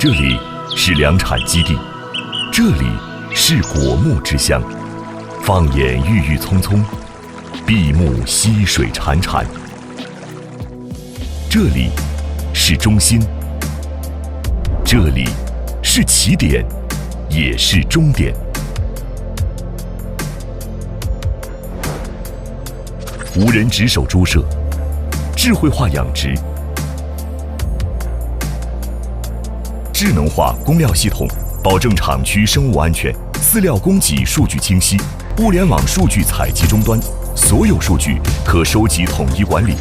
这里是粮产基地，这里是果木之乡。放眼郁郁葱葱，闭目溪水潺潺。这里是中心，这里是起点，也是终点。无人值守猪舍，智慧化养殖，智能化供料系统，保证厂区生物安全，饲料供给数据清晰，物联网数据采集终端，所有数据可收集统一管理。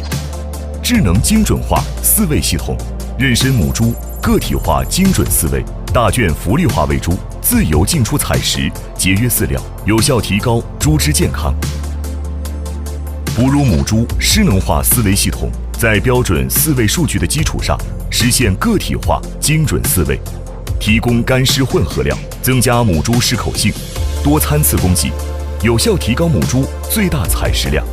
智能精准化饲喂系统，妊娠母猪个体化精准饲喂，大圈福利化喂猪，自由进出采食，节约饲料，有效提高猪只健康。哺乳母猪失能化饲喂系统，在标准饲喂数据的基础上，实现个体化精准饲喂，提供干湿混合量，增加母猪适口性，多餐次供给，有效提高母猪最大采食量。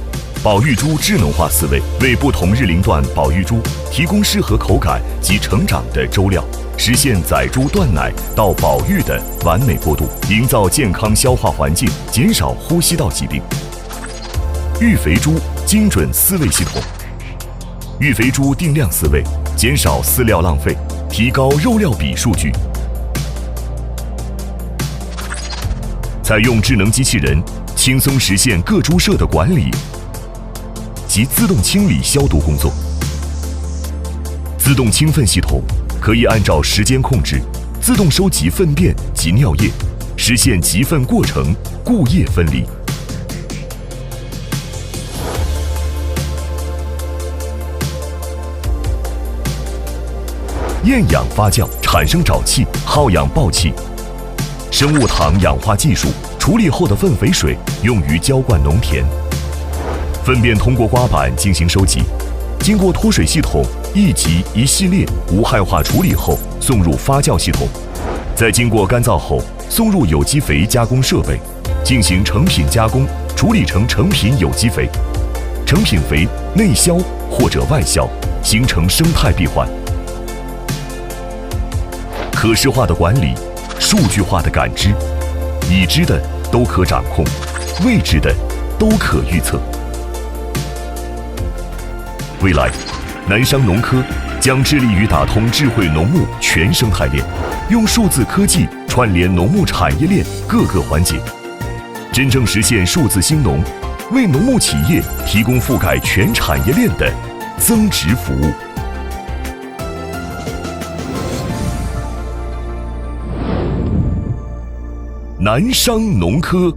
保育猪智能化饲喂，为不同日龄段保育猪提供适合口感及成长的粥料，实现宰猪断奶到保育的完美过渡，营造健康消化环境，减少呼吸道疾病。育肥猪精准饲喂系统，育肥猪定量饲喂，减少饲料浪费，提高肉料比数据。采用智能机器人，轻松实现各猪舍的管理及自动清理消毒工作。自动清粪系统可以按照时间控制，自动收集粪便及尿液，实现集粪过程固液分离。厌氧发酵产生沼气，耗氧爆气。生物糖氧化技术处理后的粪肥水用于浇灌农田。粪便通过刮板进行收集，经过脱水系统一级一系列无害化处理后，送入发酵系统，再经过干燥后送入有机肥加工设备，进行成品加工，处理成成品有机肥。成品肥内销或者外销，形成生态闭环。可视化的管理，数据化的感知，已知的都可掌控，未知的都可预测。未来，南商农科将致力于打通智慧农牧全生态链，用数字科技串联农牧产业链各个环节，真正实现数字兴农，为农牧企业提供覆盖全产业链的增值服务。南商农科。